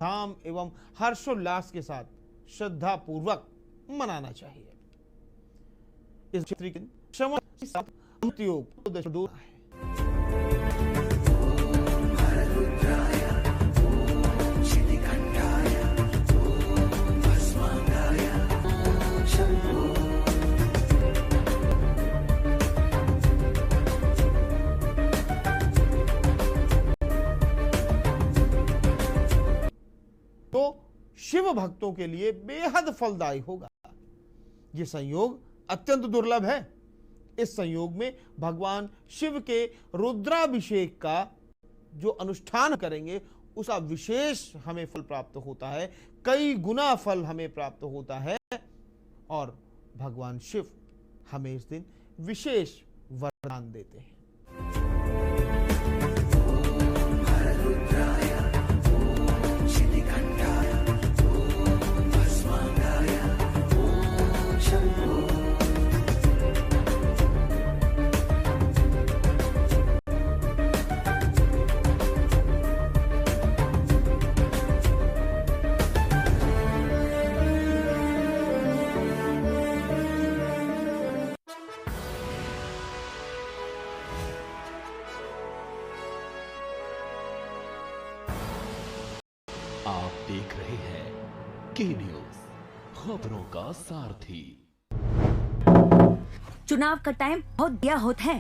धाम एवं हर्षोल्लास के साथ श्रद्धा पूर्वक मनाना चाहिए। इस क्षेत्र के श्रवण के साथ योग दूर है। तो शिव भक्तों के लिए बेहद फलदायी होगा। यह संयोग अत्यंत दुर्लभ है। इस संयोग में भगवान शिव के रुद्राभिषेक का जो अनुष्ठान करेंगे उसका विशेष हमें फल प्राप्त होता है, कई गुना फल हमें प्राप्त होता है और भगवान शिव हमें इस दिन विशेष वरदान देते हैं। आप देख रहे हैं के न्यूज, खबरों का सारथी। चुनाव का टाइम बहुत दिया होता है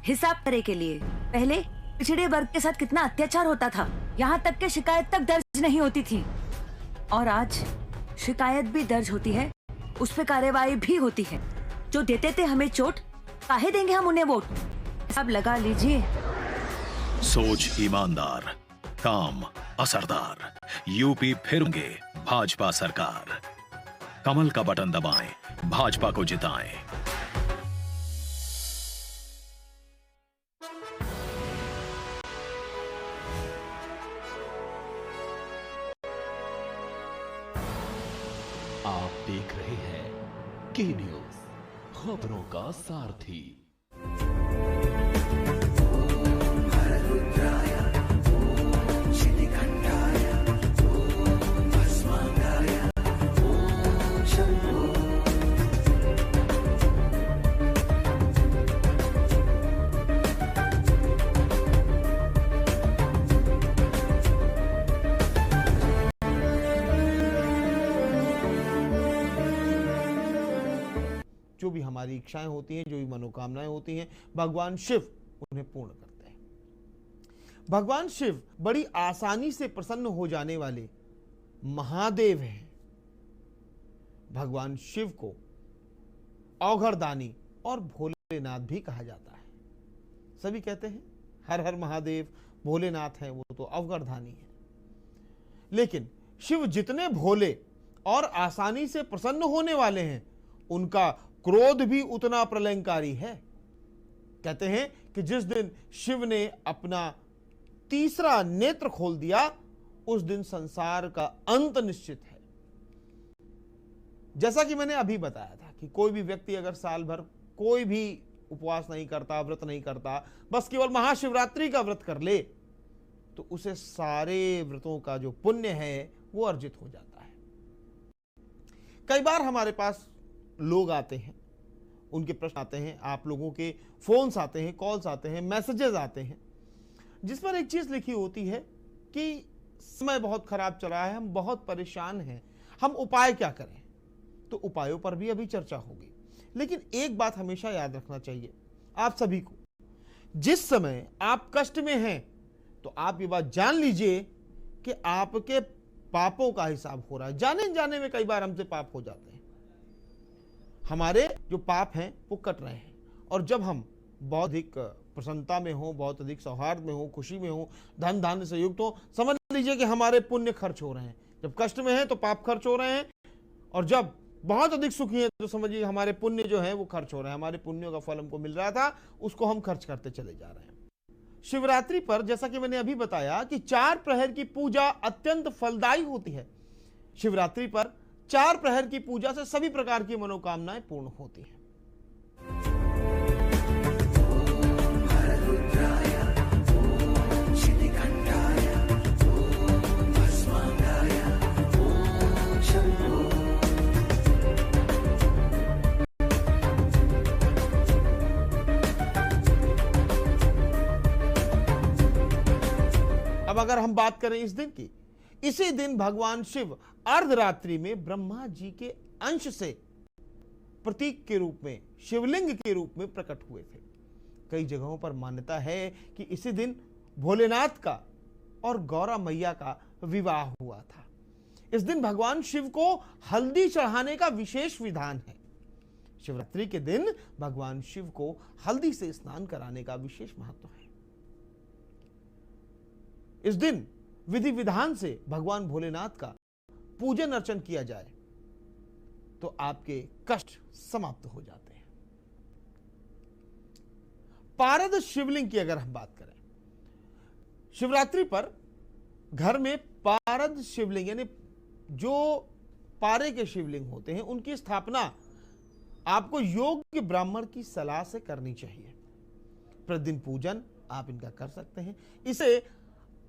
हिसाब करे के लिए। पहले पिछड़े वर्ग के साथ कितना अत्याचार होता था, यहाँ तक के शिकायत तक दर्ज नहीं होती थी, और आज शिकायत भी दर्ज होती है, उस पे कार्रवाई भी होती है। जो देते थे हमें चोट, काहे देंगे हम उन्हें वोट? हिसाब लगा लीजिए। सोच ईमानदार, काम असरदार। यूपी फिरेंगे भाजपा सरकार। कमल का बटन दबाएं, भाजपा को जिताएं। आप देख रहे हैं के न्यूज, खबरों का सारथी। जो भी हमारी इच्छाएं होती हैं, जो भी मनोकामनाएं होती हैं, भगवान शिव उन्हें पूर्ण करते हैं। भगवान शिव बड़ी आसानी से प्रसन्न हो जाने वाले महादेव हैं। भगवान शिव को औघड़दानी और भोलेनाथ भी कहा जाता है। सभी कहते हैं हर हर महादेव, भोलेनाथ हैं, वो तो अवघड़दानी है। लेकिन शिव जितने भोले और आसानी से प्रसन्न होने वाले हैं, उनका क्रोध भी उतना प्रलयंकारी है। कहते हैं कि जिस दिन शिव ने अपना तीसरा नेत्र खोल दिया, उस दिन संसार का अंत निश्चित है। जैसा कि मैंने अभी बताया था कि कोई भी व्यक्ति अगर साल भर कोई भी उपवास नहीं करता, व्रत नहीं करता, बस केवल महाशिवरात्रि का व्रत कर ले, तो उसे सारे व्रतों का जो पुण्य है वो अर्जित हो जाता है। कई बार हमारे पास लोग आते हैं, उनके प्रश्न आते हैं, आप लोगों के फोन्स आते हैं, कॉल्स आते हैं, मैसेजेस आते हैं, जिस पर एक चीज लिखी होती है कि समय बहुत खराब चल रहा है, हम बहुत परेशान हैं, हम उपाय क्या करें। तो उपायों पर भी अभी चर्चा होगी, लेकिन एक बात हमेशा याद रखना चाहिए आप सभी को, जिस समय आप कष्ट में हैं तो आप ये बात जान लीजिए कि आपके पापों का हिसाब हो रहा है। जाने जाने में कई बार हमसे पाप हो जाते हैं, हमारे जो पाप हैं वो कट रहे हैं। और जब हम बहुत अधिक प्रसन्नता में हो, बहुत अधिक सौहार्द में हो, खुशी में हो, धन धान्य से युक्त हो, समझ लीजिए कि हमारे पुण्य खर्च हो रहे हैं। जब कष्ट में है तो पाप खर्च हो रहे हैं, और जब बहुत अधिक सुखी है तो समझिए हमारे पुण्य जो है वो खर्च हो रहे हैं। हमारे पुण्यों का फल हमको मिल रहा था, उसको हम खर्च करते चले जा रहे हैं। शिवरात्रि पर जैसा कि मैंने अभी बताया कि 4 प्रहर की पूजा अत्यंत फलदायी होती है। शिवरात्रि पर 4 प्रहर की पूजा से सभी प्रकार की मनोकामनाएं पूर्ण होती हैं। अब अगर हम बात करें इस दिन की, इसी दिन भगवान शिव अर्धरात्रि में ब्रह्मा जी के अंश से प्रतीक के रूप में, शिवलिंग के रूप में प्रकट हुए थे। कई जगहों पर मान्यता है कि इसी दिन भोलेनाथ का और गौरा मैया का विवाह हुआ था। इस दिन भगवान शिव को हल्दी चढ़ाने का विशेष विधान है। शिवरात्रि के दिन भगवान शिव को हल्दी से स्नान कराने का विशेष महत्व है। इस दिन विधि विधान से भगवान भोलेनाथ का पूजन अर्चन किया जाए तो आपके कष्ट समाप्त हो जाते हैं। पारद शिवलिंग की अगर हम बात करें, शिवरात्रि पर घर में पारद शिवलिंग यानी जो पारे के शिवलिंग होते हैं उनकी स्थापना आपको योग्य ब्राह्मण की सलाह से करनी चाहिए। प्रतिदिन पूजन आप इनका कर सकते हैं। इसे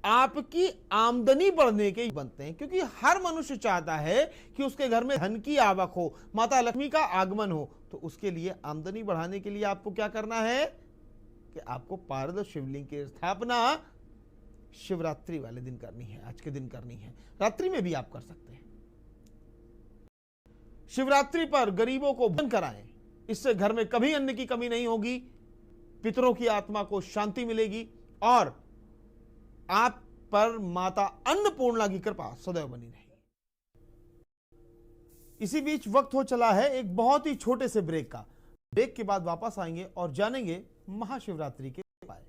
आपकी आमदनी बढ़ने के बनते हैं, क्योंकि हर मनुष्य चाहता है कि उसके घर में धन की आवक हो, माता लक्ष्मी का आगमन हो। तो उसके लिए आमदनी बढ़ाने के लिए आपको क्या करना है कि आपको पारद शिवलिंग की स्थापना शिवरात्रि वाले दिन करनी है, आज के दिन करनी है। रात्रि में भी आप कर सकते हैं। शिवरात्रि पर गरीबों को भोजन कराएं, इससे घर में कभी अन्न की कमी नहीं होगी, पितरों की आत्मा को शांति मिलेगी और आप पर माता अन्नपूर्णा की कृपा सदैव बनी रहेगी। इसी बीच वक्त हो चला है एक बहुत ही छोटे से ब्रेक का। ब्रेक के बाद वापस आएंगे और जानेंगे महाशिवरात्रि के उपाय।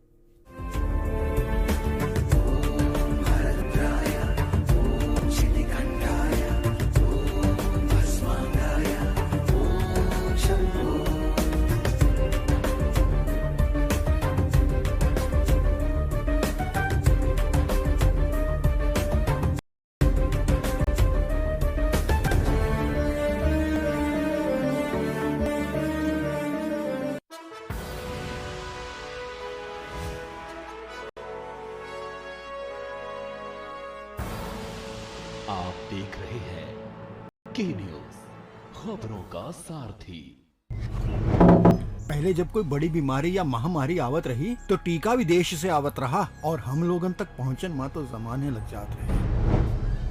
आप देख रहे हैं के न्यूज, खबरों का सारथी। पहले जब कोई बड़ी बीमारी या महामारी आवत रही तो टीका विदेश से आवत रहा और हम लोगन तक पहुंचन में तो जमाने लग जाते हैं।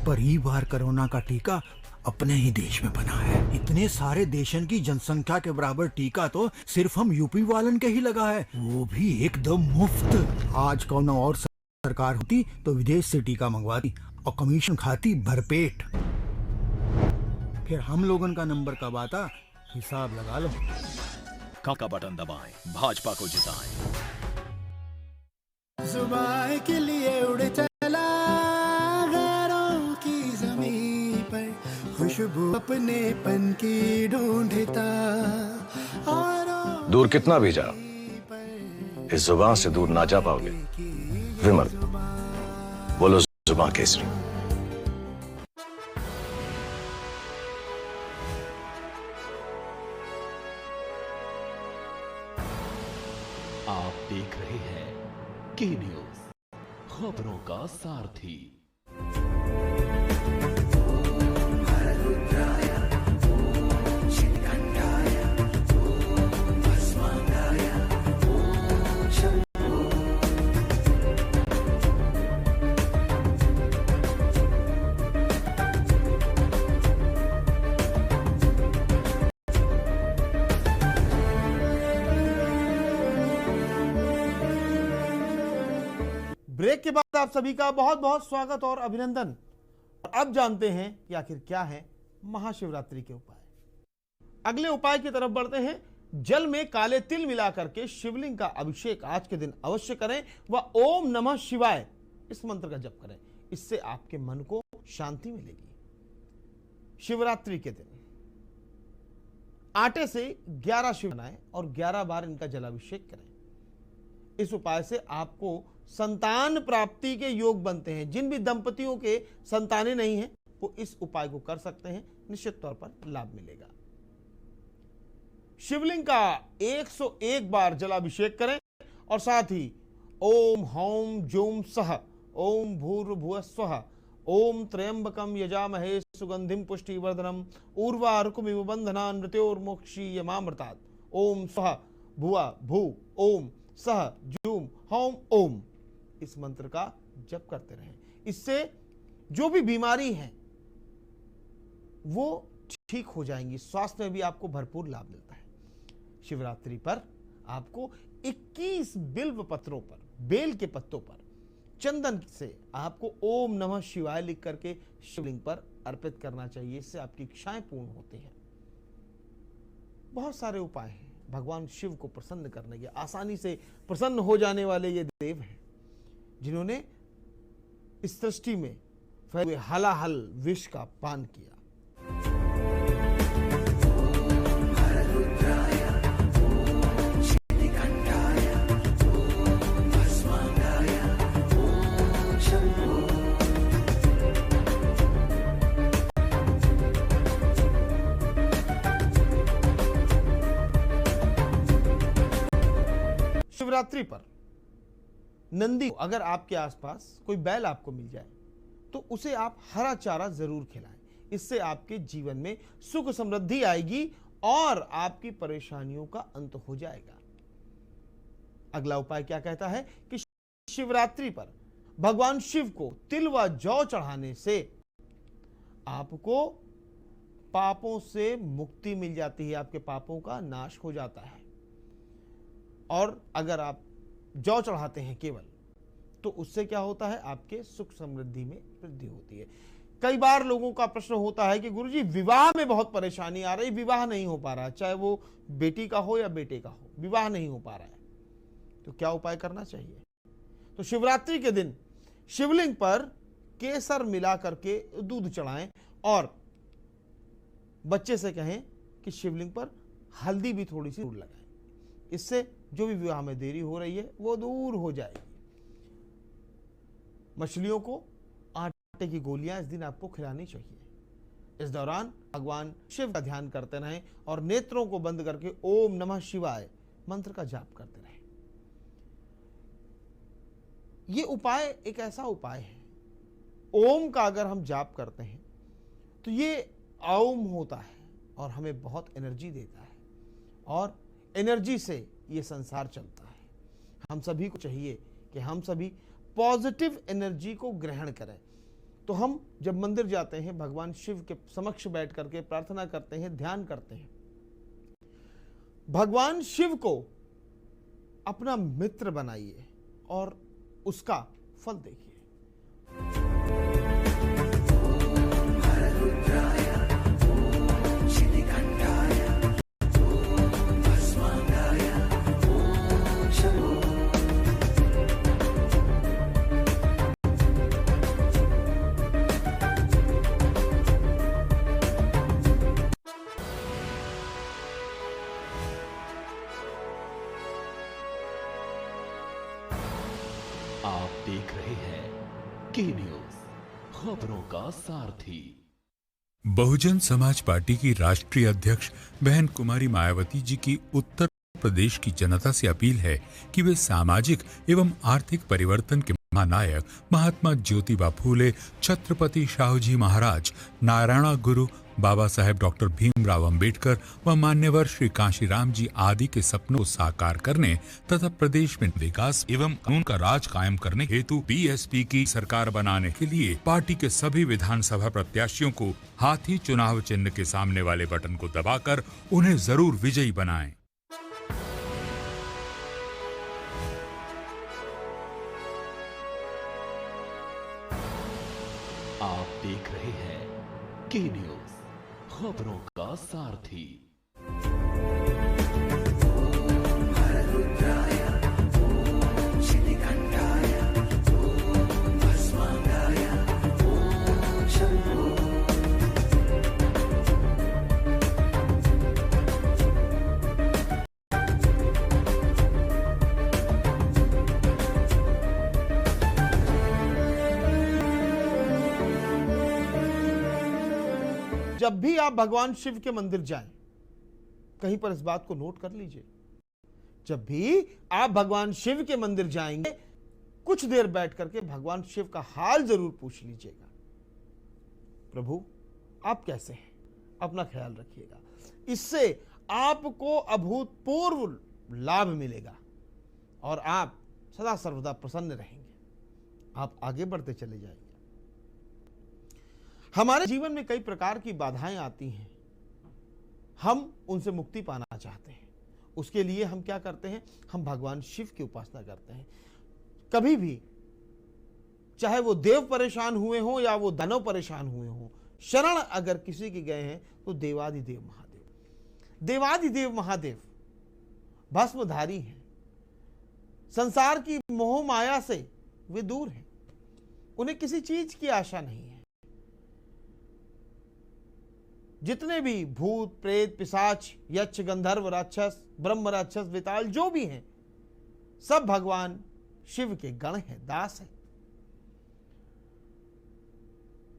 पर ई बार कोरोना का टीका अपने ही देश में बना है। इतने सारे देशन की जनसंख्या के बराबर टीका तो सिर्फ हम यूपी वालन के ही लगा है, वो भी एकदम मुफ्त। आज कौन और सरकार होती तो विदेश से टीका मंगवाती और कमीशन खाती भरपेट। फिर हम लोगन का नंबर कब आता, हिसाब लगा लो। का बटन दबाएं, भाजपा को जिताएं। जुबान के लिए उड़ चला गैरों की जमीन पर, खुशबू अपने पन की ढूंढता और दूर कितना भी जाओ, इस जुबान से दूर ना जा पाओगे। विमल, बोलो जुबान केसरी। आप देख रहे हैं के न्यूज, खबरों का सारथी। ब्रेक के बाद आप सभी का बहुत बहुत स्वागत और अभिनंदन। और अब जानते हैं कि आखिर क्या है महाशिवरात्रि के उपाय। अगले उपाय की तरफ बढ़ते हैं। जल में काले तिल मिलाकर के शिवलिंग का अभिषेक आज के दिन अवश्य करें व ओम नमः शिवाय इस मंत्र का जप करें। इससे आपके मन को शांति मिलेगी। शिवरात्रि के दिन आटे से 11 शिव बनाएं और 11 बार इनका जलाभिषेक करें। इस उपाय से आपको संतान प्राप्ति के योग बनते हैं। जिन भी दंपतियों के संतानें नहीं हैं वो इस उपाय को कर सकते हैं, निश्चित तौर पर लाभ मिलेगा। शिवलिंग का 101 बार जलाभिषेक करें और साथ ही ओम हौम जूम सह ओम भूर्भुवः स्वः ओम त्र्यंबकम यजामहे सुगंधिम पुष्टिवर्धनम उर्वारुकमिव बंधनान् मृत्योर्मोक्षीयमामृतात् ओम स्वः भुवा भू ओम सह जूम हौम ओम। इस मंत्र का जप करते रहें। इससे जो भी बीमारी है वो ठीक हो जाएंगी। स्वास्थ्य में भी आपको भरपूर लाभ मिलता है। शिवरात्रि पर आपको 21 बिल्व पत्रों पर, बेल के पत्तों पर, चंदन से आपको ओम नमः शिवाय लिख करके शिवलिंग पर अर्पित करना चाहिए। इससे आपकी इच्छाएं पूर्ण होती हैं। बहुत सारे उपाय हैं भगवान शिव को प्रसन्न करने के। आसानी से प्रसन्न हो जाने वाले ये देव हैं जिन्होंने इस सृष्टि में फैले हलाहल विष का पान किया। शिवरात्रि पर नंदी, अगर आपके आसपास कोई बैल आपको मिल जाए तो उसे आप हरा चारा जरूर खिलाएं। इससे आपके जीवन में सुख समृद्धि आएगी और आपकी परेशानियों का अंत हो जाएगा। अगला उपाय क्या कहता है कि शिवरात्रि पर भगवान शिव को तिल व जौ चढ़ाने से आपको पापों से मुक्ति मिल जाती है, आपके पापों का नाश हो जाता है। और अगर आप जौ चढ़ाते हैं केवल, तो उससे क्या होता है, आपके सुख समृद्धि में वृद्धि होती है। कई बार लोगों का प्रश्न होता है कि गुरुजी विवाह में बहुत परेशानी आ रही, विवाह नहीं हो पा रहा, चाहे वो बेटी का हो या बेटे का हो, विवाह नहीं हो पा रहा है, तो क्या उपाय करना चाहिए? तो शिवरात्रि के दिन शिवलिंग पर केसर मिला करके दूध चढ़ाएं और बच्चे से कहें कि शिवलिंग पर हल्दी भी थोड़ी सी लगाएं। इससे जो भी विवाह में देरी हो रही है वो दूर हो जाएगी। मछलियों को आटे की गोलियां इस दिन आपको खिलानी चाहिए। इस दौरान भगवान शिव का ध्यान करते रहें और नेत्रों को बंद करके ओम नमः शिवाय मंत्र का जाप करते रहें। यह उपाय एक ऐसा उपाय है, ओम का अगर हम जाप करते हैं तो ये ओम होता है और हमें बहुत एनर्जी देता है और एनर्जी से ये संसार चलता है। हम सभी को चाहिए कि हम सभी पॉजिटिव एनर्जी को ग्रहण करें। तो हम जब मंदिर जाते हैं, भगवान शिव के समक्ष बैठ करके प्रार्थना करते हैं, ध्यान करते हैं, भगवान शिव को अपना मित्र बनाइए और उसका फल देखिए। आप देख रहे हैं के न्यूज, खबरों का सारथी। बहुजन समाज पार्टी की राष्ट्रीय अध्यक्ष बहन कुमारी मायावती जी की उत्तर प्रदेश की जनता से अपील है कि वे सामाजिक एवं आर्थिक परिवर्तन के महानायक महात्मा ज्योतिबा फूले, छत्रपति शाहूजी महाराज, नारायण गुरु बाबा साहेब डॉक्टर भीमराव अंबेडकर व मान्यवर श्री कांशीराम जी आदि के सपनों को साकार करने तथा प्रदेश में विकास एवं कानून का राज कायम करने हेतु बीएसपी की सरकार बनाने के लिए पार्टी के सभी विधानसभा प्रत्याशियों को हाथी चुनाव चिन्ह के सामने वाले बटन को दबाकर उन्हें जरूर विजयी बनाएं। आप देख रहे हैं के न्यूज, खबरों का सारथी। जब भी आप भगवान शिव के मंदिर जाएं, कहीं पर इस बात को नोट कर लीजिए, जब भी आप भगवान शिव के मंदिर जाएंगे, कुछ देर बैठ करके भगवान शिव का हाल जरूर पूछ लीजिएगा। प्रभु आप कैसे हैं, अपना ख्याल रखिएगा। इससे आपको अभूतपूर्व लाभ मिलेगा और आप सदा सर्वदा प्रसन्न रहेंगे। आप आगे बढ़ते चले जाएंगे। हमारे जीवन में कई प्रकार की बाधाएं आती हैं, हम उनसे मुक्ति पाना चाहते हैं। उसके लिए हम क्या करते हैं? हम भगवान शिव की उपासना करते हैं। कभी भी चाहे वो देव परेशान हुए हों या वो दानव परेशान हुए हों, शरण अगर किसी के गए हैं तो देवादिदेव महादेव, देवादिदेव महादेव भस्मधारी हैं, संसार की मोह माया से वे दूर हैं, उन्हें किसी चीज की आशा नहीं है। जितने भी भूत प्रेत पिशाच यक्ष गंधर्व राक्षस ब्रह्म राक्षस विताल जो भी हैं, सब भगवान शिव के गण हैं, दास हैं।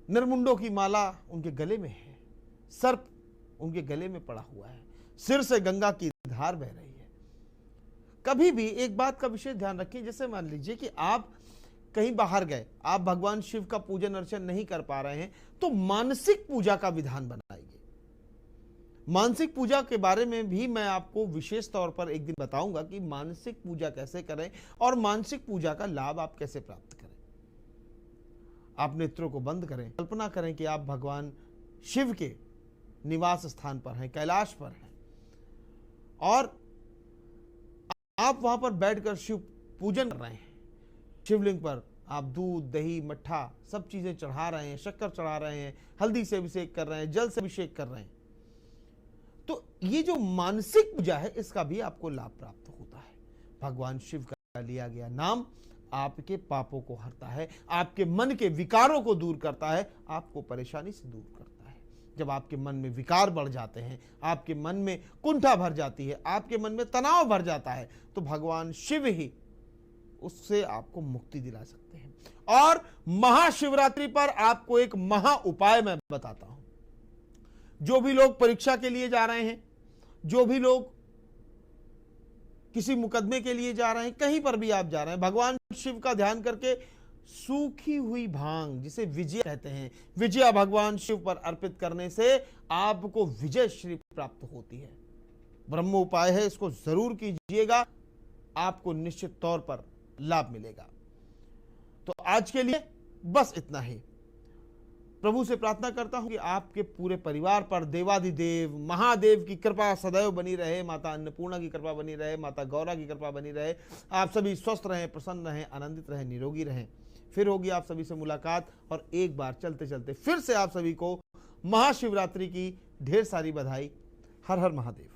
निर्मुंडों की माला उनके गले में है, सर्प उनके गले में पड़ा हुआ है, सिर से गंगा की धार बह रही है। कभी भी एक बात का विशेष ध्यान रखिए, जैसे मान लीजिए कि आप कहीं बाहर गए, आप भगवान शिव का पूजन अर्चन नहीं कर पा रहे हैं, तो मानसिक पूजा का विधान बनाइए। मानसिक पूजा के बारे में भी मैं आपको विशेष तौर पर एक दिन बताऊंगा कि मानसिक पूजा कैसे करें और मानसिक पूजा का लाभ आप कैसे प्राप्त करें। आप नेत्रों को बंद करें, कल्पना करें कि आप भगवान शिव के निवास स्थान पर हैं, कैलाश पर हैं, और आप वहां पर बैठकर शिव पूजन कर रहे हैं। शिवलिंग पर आप दूध दही मट्ठा सब चीजें चढ़ा रहे हैं, शक्कर चढ़ा रहे हैं, हल्दी से अभिषेक कर रहे हैं, जल से अभिषेक कर रहे हैं। तो ये जो मानसिक पूजा है, इसका भी आपको लाभ प्राप्त होता है। भगवान शिव का लिया गया नाम आपके पापों को हरता है, आपके मन के विकारों को दूर करता है, आपको परेशानी से दूर करता है। जब आपके मन में विकार बढ़ जाते हैं, आपके मन में कुंठा भर जाती है, आपके मन में तनाव भर जाता है, तो भगवान शिव ही उससे आपको मुक्ति दिला सकते हैं। और महाशिवरात्रि पर आपको एक महा उपाय मैं बताता हूं। जो भी लोग परीक्षा के लिए जा रहे हैं, जो भी लोग किसी मुकदमे के लिए जा रहे हैं, कहीं पर भी आप जा रहे हैं, भगवान शिव का ध्यान करके सूखी हुई भांग, जिसे विजय कहते हैं, विजया भगवान शिव पर अर्पित करने से आपको विजय श्री प्राप्त होती है। ब्रह्म उपाय है, इसको जरूर कीजिएगा, आपको निश्चित तौर पर लाभ मिलेगा। तो आज के लिए बस इतना ही। प्रभु से प्रार्थना करता हूं कि आपके पूरे परिवार पर देवादिदेव महादेव की कृपा सदैव बनी रहे, माता अन्नपूर्णा की कृपा बनी रहे, माता गौरा की कृपा बनी रहे। आप सभी स्वस्थ रहें, प्रसन्न रहें, आनंदित रहें, निरोगी रहें। फिर होगी आप सभी से मुलाकात, और एक बार चलते चलते फिर से आप सभी को महाशिवरात्रि की ढेर सारी बधाई। हर हर महादेव।